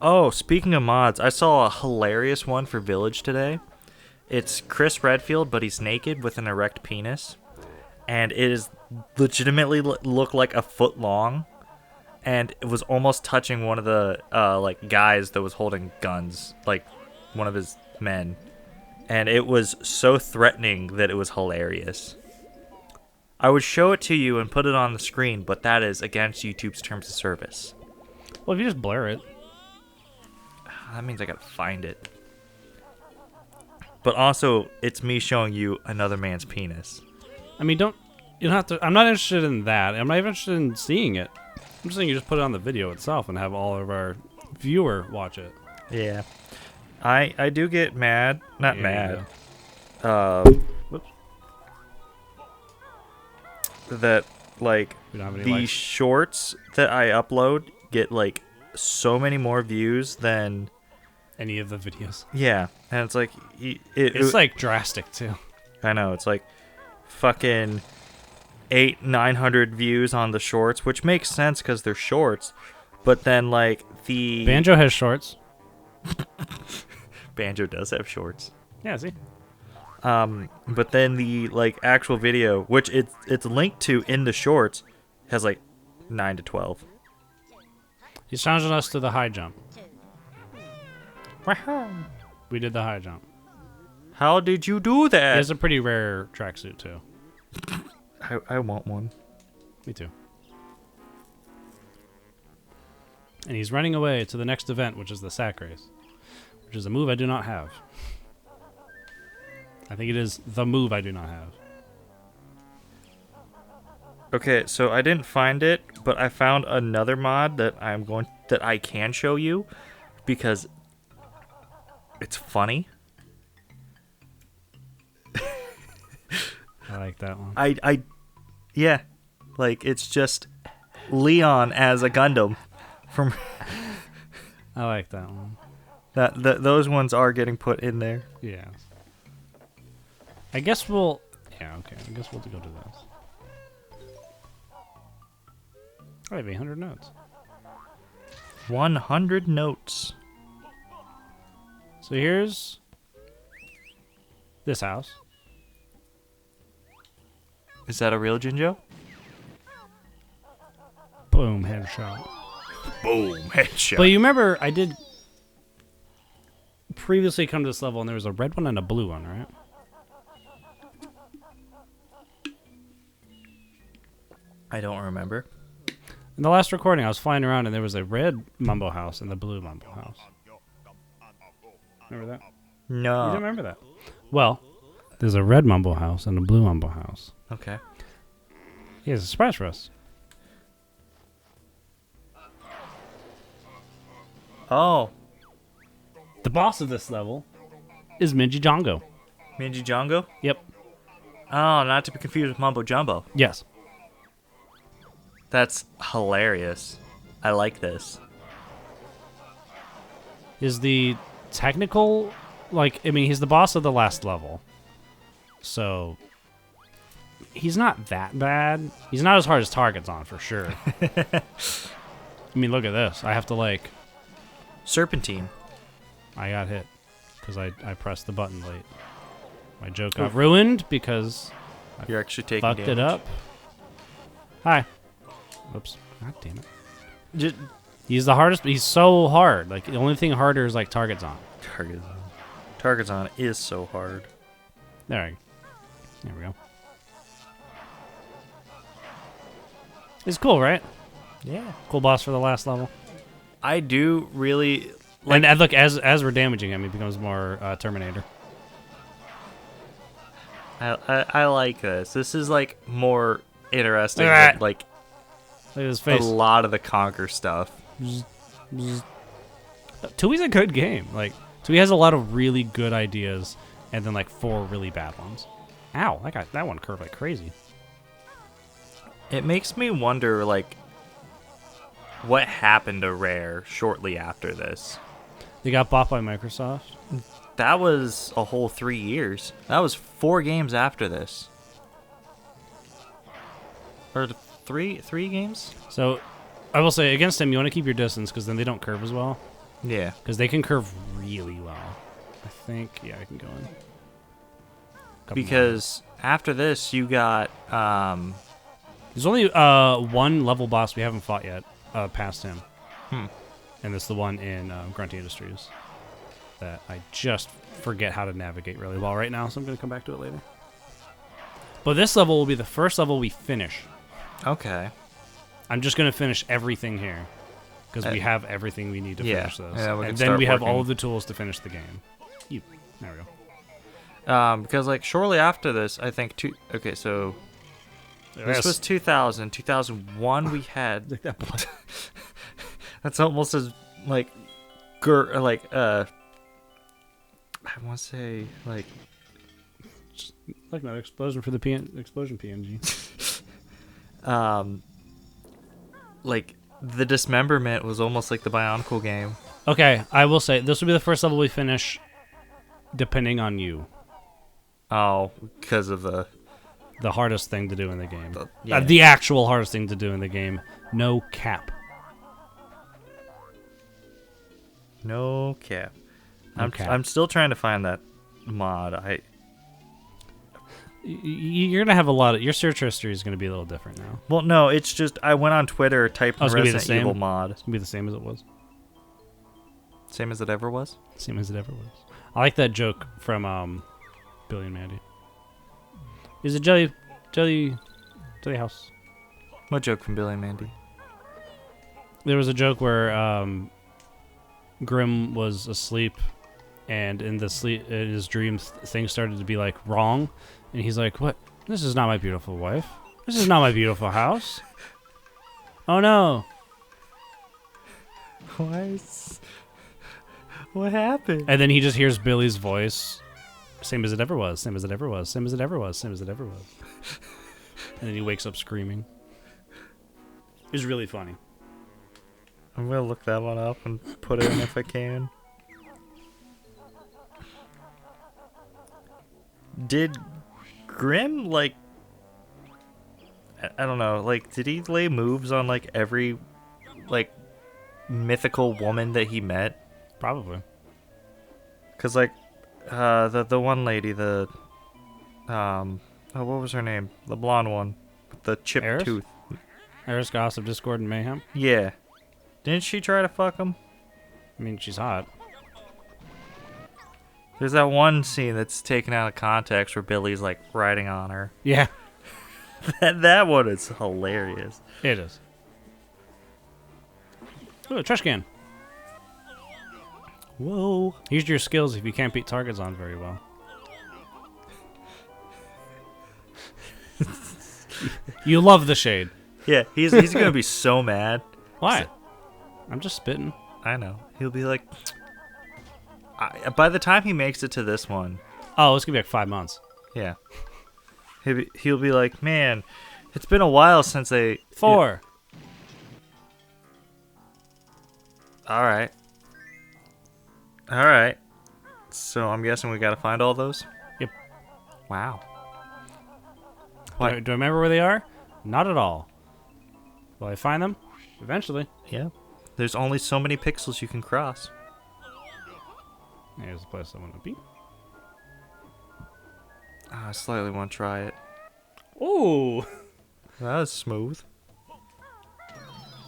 Oh, speaking of mods, I saw a hilarious one for Village today. It's Chris Redfield, but he's naked with an erect penis. And it is legitimately look like a foot long. And it was almost touching one of the like guys that was holding guns, like one of his men. And it was so threatening that it was hilarious. I would show it to you and put it on the screen, but that is against YouTube's terms of service. Well, if you just blur it. That means I gotta find it. But also, it's me showing you another man's penis. I mean, you don't have to. I'm not interested in that. I'm not even interested in seeing it. I'm just saying you just put it on the video itself and have all of our viewer watch it. Yeah. I do get mad. Not mad. Whoops. That, like, We don't have any the likes. shorts that I upload get, like, so many more views than... Any of the videos. Yeah. And it's like... It's like drastic, too. I know. It's like fucking 900 views on the shorts, which makes sense because they're shorts. But then, like, the... Banjo has shorts. Banjo does have shorts. Yeah, see? But then the, like, actual video, which it's linked to in the shorts, has, like, 9 to 12. He's challenging us to the high jump. We did the high jump. How did you do He that? has a pretty rare tracksuit, too. I want one. Me too. And he's running away to the next event, which is the sack race. Which is a move I do not have. I think it is the move I do not have. Okay, so I didn't find it, but I found another mod that I can show you because it's funny. I like that one. Yeah, like it's just Leon as a Gundam from I like that one. those ones are getting put in there. Yeah. I guess we'll... Yeah, okay. I guess we'll go to this. I have 800 notes. 100 notes. So here's this house. Is that a real Jinjo? Boom, headshot. Boom, headshot. But you remember I did previously come to this level and there was a red one and a blue one, right? I don't remember. In the last recording, I was flying around and there was a red Mumbo house and the blue Mumbo house. Remember that? You No. don't remember that? Well, there's a red Mumbo house and a blue Mumbo house. Okay. He has a surprise for us. Oh, The boss of this level is Minji Jongo. Minji Jongo? Yep. Oh, not to be confused with Mumbo Jumbo. Yes. That's hilarious. I like this. Is the technical, like, I mean, he's the boss of the last level. So, he's not that bad. He's not as hard as Target's on, for sure. I mean, look at this. I have to, like... Serpentine. I got hit because I pressed the button late. My joke got ruined because You're actually taking fucked damage. it up. Hi. Oops. God damn it. Just He's the hardest, but he's so hard. Like, the only thing harder is, like, Target's on. Target's on is so hard. There we go. It's cool, right? Yeah. Cool boss for the last level. I do really like. And look, as we're damaging him, he becomes more Terminator. I like this. This is like more interesting Ah. than like Look at his a face. lot of the Conquer stuff. Tooie's a good game. Like, Tooie has a lot of really good ideas, and then like 4 really bad ones. Ow! That one curved like crazy. It makes me wonder, like, what happened to Rare shortly after this. They got bought by Microsoft. That was a whole 3 years. That was 4 games after this. Or three games? So, I will say, against him, you want to keep your distance, because then they don't curve as well. Yeah. because they can curve really well. I think, yeah, I can go in. Because after this, you got there's only one level boss we haven't fought yet past him. And it's the one in Grunty Industries that I just forget how to navigate really well right now, so I'm going to come back to it later. But this level will be the first level we finish. Okay. I'm just going to finish everything here because we have everything we need to finish those. Yeah, and then we have all of the tools to finish the game. There we go. Because like shortly after this, I think okay, so this was 2000. 2001 we had that's almost as like I want to say like that explosion for the explosion PNG. Like the dismemberment was almost like the Bionicle game. Okay, I will say this will be the first level we finish, depending on you. Oh, because of the hardest thing to do in the game. Yeah. The actual hardest thing to do in the game. No cap. No cap. Okay. I'm still trying to find that mod. You're gonna have a lot of your search history is gonna be a little different now. Well, no, it's just I went on Twitter, typed in it's gonna be the Resident Evil same? mod. It's gonna be the same as it was. Same as it ever was. Same as it ever was. I like that joke from Billy and Mandy. Is it jelly house? What joke from Billy and Mandy? There was a joke where Grim was asleep, and in his dreams, things started to be like wrong, and he's like, "What? This is not my beautiful wife. This is not my beautiful house. Oh no! What happened?" And then he just hears Billy's voice, same as it ever was, same as it ever was, same as it ever was, same as it ever was. And then he wakes up screaming. It's really funny. I'm gonna look that one up and put it in if I can. Did Grim I don't know, did he lay moves on every mythical woman that he met? Probably. Cause the one lady, what was her name? The blonde one with the chipped Eris? tooth. Eris, Gossip, Discord, and Mayhem. Yeah. Didn't she try to fuck him? I mean, she's hot. There's that one scene that's taken out of context where Billy's riding on her. Yeah, that one is hilarious. it is. Ooh, a trash can. Whoa. Use your skills if you can't beat targets on very well. You love the shade. Yeah, he's gonna be so mad. Why? I'm just spitting. I know. He'll be like, by the time he makes it to this one, Oh, it's gonna be like 5 months. yeah, he'll be like, man, it's been a while since they 4. All right. So I'm guessing we gotta find all those. Yep. Wow. Do I remember where they are? Not at all. Will I find them? Eventually. Yeah. There's only so many pixels you can cross. Here's the place I want to be. I slightly want to try it. Ooh. That was smooth.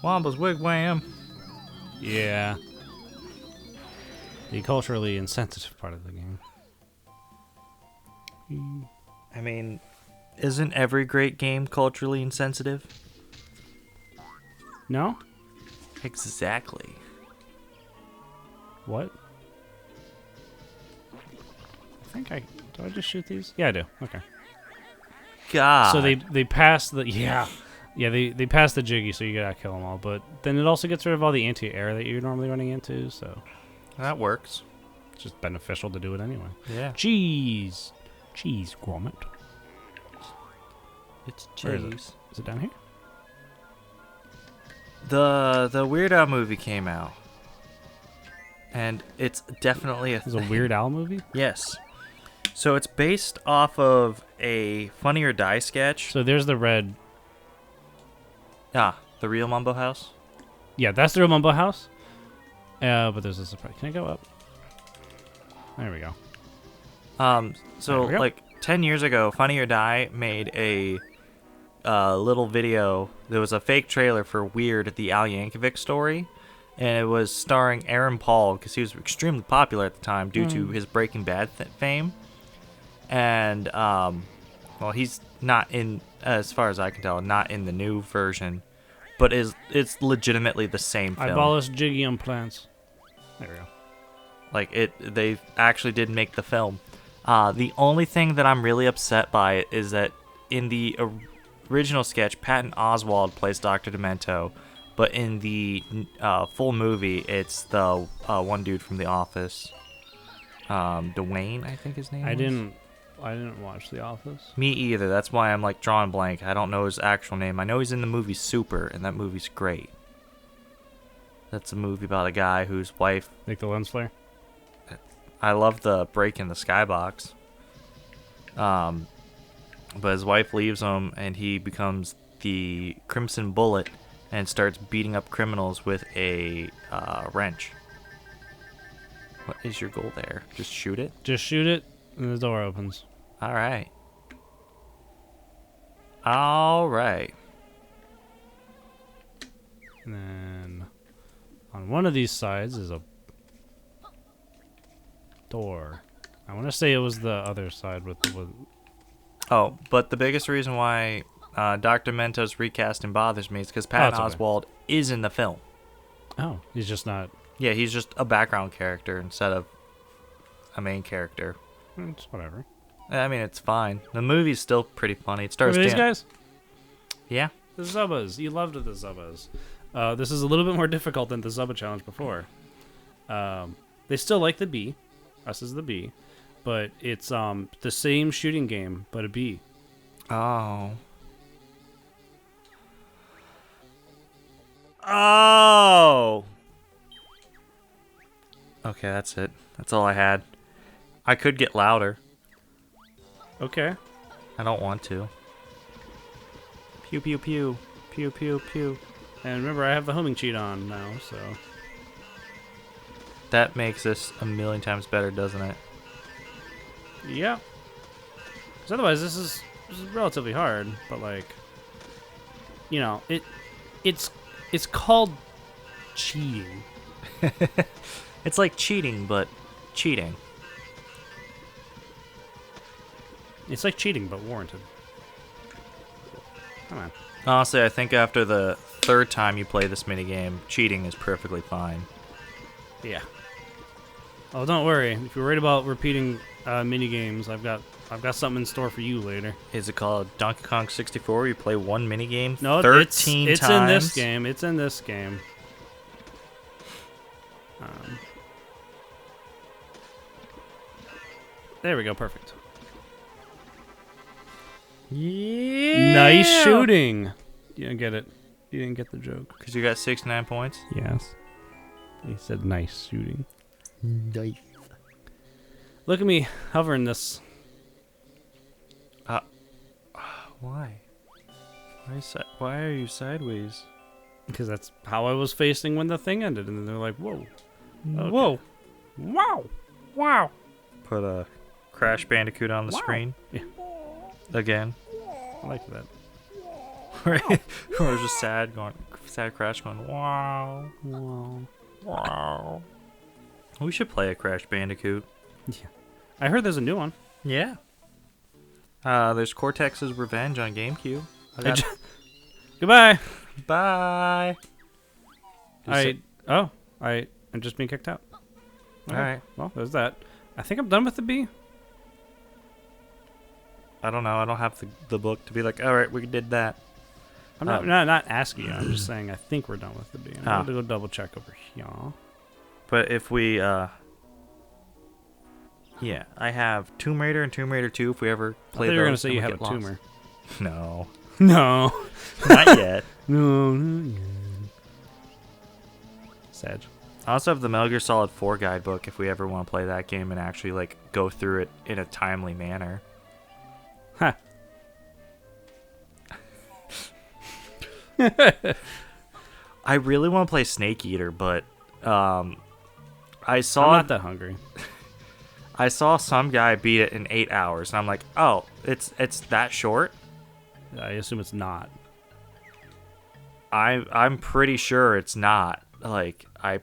Womba's wigwam. Yeah. The culturally insensitive part of the game. I mean, isn't every great game culturally insensitive? No? Exactly. What? Do I just shoot these? Yeah, I do. Okay. God. So they pass the they pass the jiggy, so you gotta kill them all. But then it also gets rid of all the anti-air that you're normally running into, so That works. it's just beneficial to do it anyway. Yeah. Cheese, Gromit. It's Where is cheese. Is it down here? The Weird Al movie came out, and it's definitely It's a Weird Al movie. Yes. So it's based off of a Funny or Die sketch. So there's the red. The real Mumbo House. Yeah, that's the real Mumbo House. But there's a surprise. Can I go up? There we go. So There we go. like 10 years ago, Funny or Die made a little video. There was a fake trailer for Weird, the Al Yankovic story, and it was starring Aaron Paul because he was extremely popular at the time due to his Breaking Bad fame. And well, he's not in, as far as I can tell, not in the new version, but it's legitimately the same film. Eyeballus jiggy implants. There we go. Like they actually did make the film. The only thing that I'm really upset by it is that in the original sketch, Patton Oswalt plays Dr. Demento, but in the full movie, it's the one dude from The Office, Dwayne, I think his name. I didn't watch The Office. Me either. That's why I'm like drawing blank. I don't know his actual name. I know he's in the movie Super, and that movie's great. That's a movie about a guy whose wife. Like the lens flare. I love the break in the skybox. But his wife leaves him, and he becomes the Crimson Bullet and starts beating up criminals with a wrench. What is your goal there? Just shoot it? Just shoot it, and the door opens. All right. All right. And then on one of these sides is a door. I want to say it was the other side with the. Oh, but the biggest reason why Dr. Mentos recasting bothers me is because Patton Oswalt is in the film. Oh, he's just not. Yeah, he's just a background character instead of a main character. It's whatever. I mean, it's fine. The movie's still pretty funny. It stars Remember these guys? Yeah. The Zubbas. You loved the Zubbas. This is a little bit more difficult than the Zubba challenge before. They still like the bee. Us is the bee. But it's the same shooting game, but a bee. Oh. Oh! Okay, that's it. That's all I had. I could get louder. Okay. I don't want to. Pew, pew, pew. Pew, pew, pew. And remember, I have the homing cheat on now, so... That makes this a million times better, doesn't it? Yeah. Because otherwise, this is relatively hard, but, like... You know, it's called cheating. It's like cheating, but cheating. It's like cheating, but warranted. Come on. Honestly, I think after the third time you play this minigame, cheating is perfectly fine. Yeah. Oh, don't worry. If you're worried about repeating mini games, I've got something in store for you later. Is it called Donkey Kong 64 where you play one minigame No, 13 it's times? in this game. It's in this game. There we go. Perfect. Yeah. Nice shooting. You didn't get it. You didn't get the joke. Because you got 69 points? Yes. He said nice shooting. Nice. Look at me hovering this. Why? Why are you sideways? Because that's how I was facing when the thing ended. And then they're like, whoa. Okay. Whoa. Wow. Wow. Put a Crash Bandicoot on the Wow. screen. Yeah. Again. I like that. Or just sad Crash going, wow. Wow. Wow. We should play a Crash Bandicoot. Yeah. I heard there's a new one. Yeah. There's Cortex's Revenge on GameCube. Goodbye. Bye. I'm just being kicked out. Okay. All right. Well, there's that. I think I'm done with the bee. I don't know. I don't have the book to be like, all right, we did that. I'm not asking you. I'm just saying I think we're done with the bee. I'm going to go double check over here. But if we, yeah, I have Tomb Raider and Tomb Raider 2 if we ever play those. I thought you were going to say and you we have a get lost. tumor. No. No. Not yet. No, not yet. Sag. I also have the Metal Gear Solid 4 guidebook if we ever want to play that game and actually, like, go through it in a timely manner. Huh. I really want to play Snake Eater, but I I'm saw not that hungry. I saw some guy beat it in 8 hours, and I'm like, oh, it's that short. I assume it's not. I'm pretty sure it's not. Like, I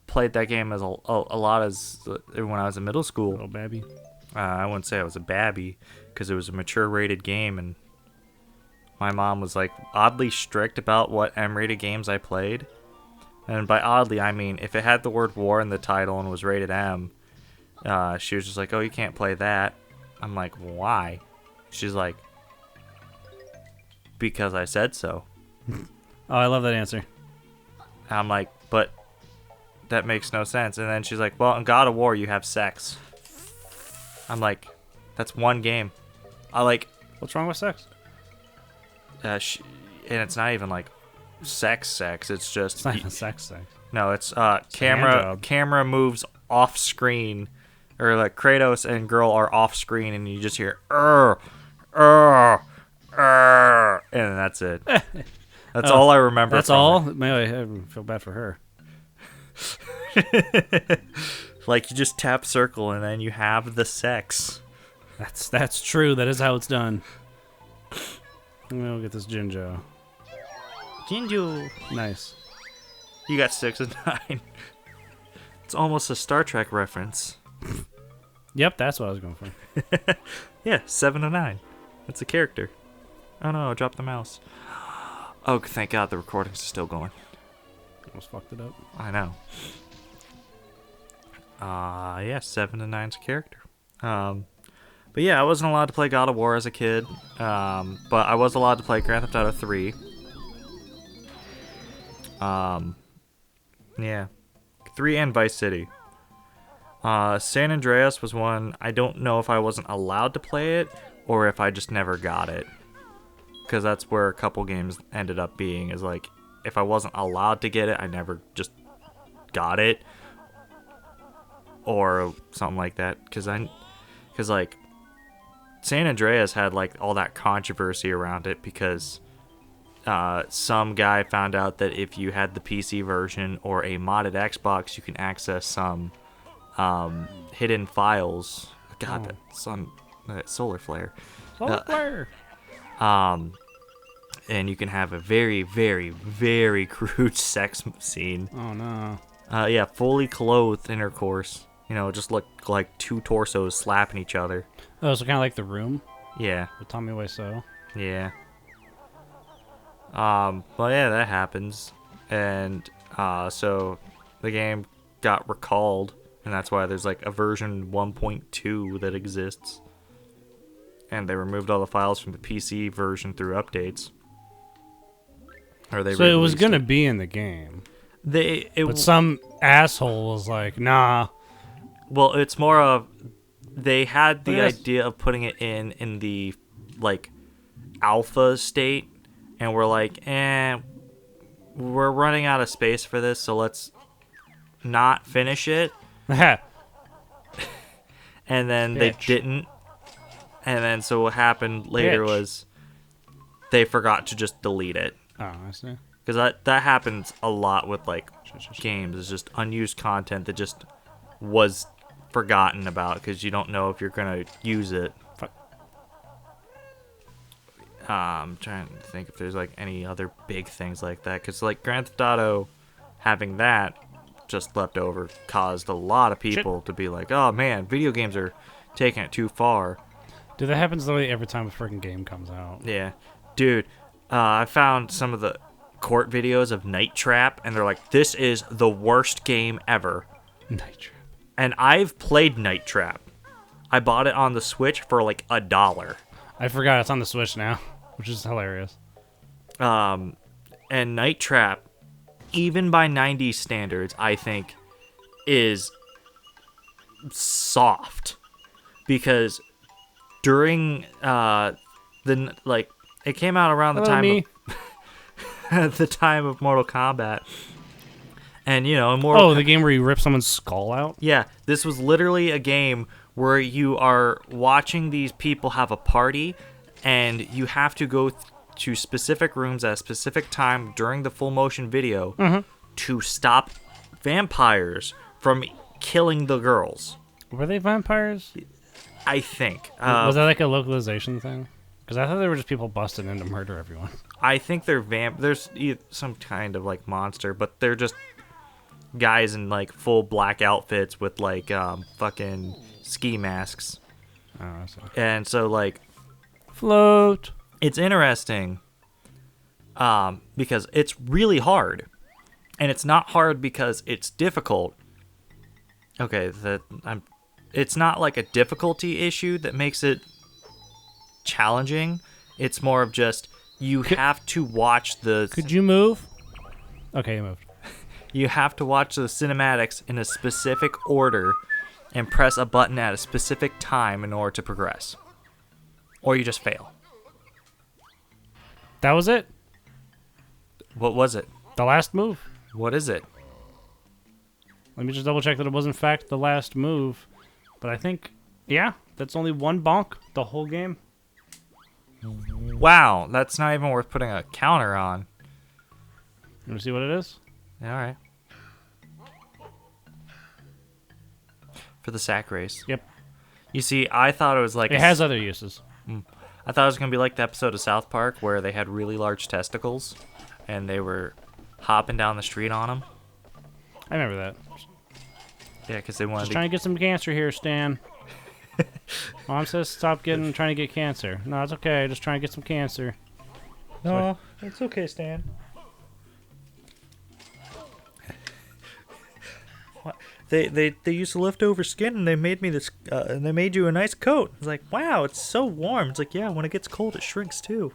played that game as a lot as when I was in middle school. Little babby. I wouldn't say I was a babby because it was a mature rated game, and my mom was like oddly strict about what M-rated games I played. And by oddly, I mean if it had the word war in the title and was rated M, she was just like, oh, you can't play that. I'm like, why? She's like, because I said so. Oh, I love that answer. I'm like, but that makes no sense. And then she's like, well, in God of War, you have sex. I'm like, that's one game. What's wrong with sex? And it's not even like sex. It's just It's not even sex. no. It's a hand job. camera moves off screen, or like Kratos and girl are off screen, and you just hear and that's it. That's all I remember. That's all? Maybe I feel bad for her. Like, you just tap circle and then you have the sex. That's true. That is how it's done. We'll get this Jinjo. Jinju. Nice. You got 6 and 9. It's almost a Star Trek reference. Yep, that's what I was going for. Yeah, 7 and 9. That's a character. Oh no, I dropped the mouse. Oh, thank God the recording's still going. Almost fucked it up. I know. Yeah, 7 and 9's a character. But yeah, I wasn't allowed to play God of War as a kid. But I was allowed to play Grand Theft Auto 3. Yeah. 3 and Vice City. San Andreas was one. I don't know if I wasn't allowed to play it or if I just never got it. Because that's where a couple games ended up being, is like, if I wasn't allowed to get it, I never just got it. Or something like that. Because like, San Andreas had like all that controversy around it because some guy found out that if you had the PC version or a modded Xbox, you can access some hidden files. God, that solar flare. Solar flare. And you can have a very, very, very crude sex scene. Oh no. Yeah, fully clothed intercourse. You know, just look like two torsos slapping each other. Oh, so kind of like The Room Yeah, with Tommy Wiseau. yeah. Well, yeah, that happens, and so the game got recalled, and that's why there's like a version 1.2 that exists, and they removed all the files from the PC version through updates. Or they So it was re-released gonna be in the game, but some asshole was like, "Nah." Well, it's more of they had the Yes. idea of putting it in the like alpha state, and we're like, we're running out of space for this, so let's not finish it. And then they Bitch. didn't. And then so what happened later Bitch. was they forgot to just delete it. Oh, I see. Because that happens a lot with like games. It's just unused content that just was forgotten about because you don't know if you're gonna use it. Fuck. I'm trying to think if there's like any other big things like that, because like Grand Theft Auto having that just left over caused a lot of people to be like, oh man, video games are taking it too far. Dude, that happens literally every time a freaking game comes out. Yeah, dude, I found some of the court videos of Night Trap, and they're like, this is the worst game ever. Night Trap. And I've played Night Trap. I bought it on the Switch for like $1. I forgot it's on the Switch now, which is hilarious. And Night Trap, even by 90s standards, I think is soft, because during it came out around the time of, the time of Mortal Kombat, and you know, in Mortal the game where you rip someone's skull out. Yeah, this was literally a game where you are watching these people have a party, and you have to go to specific rooms at a specific time during the full motion video to stop vampires from killing the girls. Were they vampires? I think. Was that like a localization thing? Because I thought they were just people busting in to murder everyone. I think they're There's some kind of like monster, but they're just guys in like full black outfits with like fucking ski masks. Oh, I see. And so like Float. it's interesting because it's really hard. And it's not hard because it's difficult. Okay, it's not like a difficulty issue that makes it challenging. It's more of just you have to watch the... Could you move? Okay, you moved. You have to watch the cinematics in a specific order and press a button at a specific time in order to progress. Or you just fail. That was it? What was it? The last move? What is it? Let me just double check that it was in fact the last move. But I think, yeah, that's only one bonk the whole game. Wow, that's not even worth putting a counter on. You want to see what it is? All right. For the sack race. Yep. You see, I thought it was like... It has other uses. I thought it was going to be like the episode of South Park where they had really large testicles and they were hopping down the street on them. I remember that. Yeah, because they wanted Just trying to get some cancer here, Stan. Mom says stop trying to get cancer. No, it's okay. Just trying to get some cancer. No, it's okay, Stan. What? They used leftover skin and they made me this and they made you a nice coat. It's like, wow, it's so warm. It's like, yeah, when it gets cold, it shrinks too.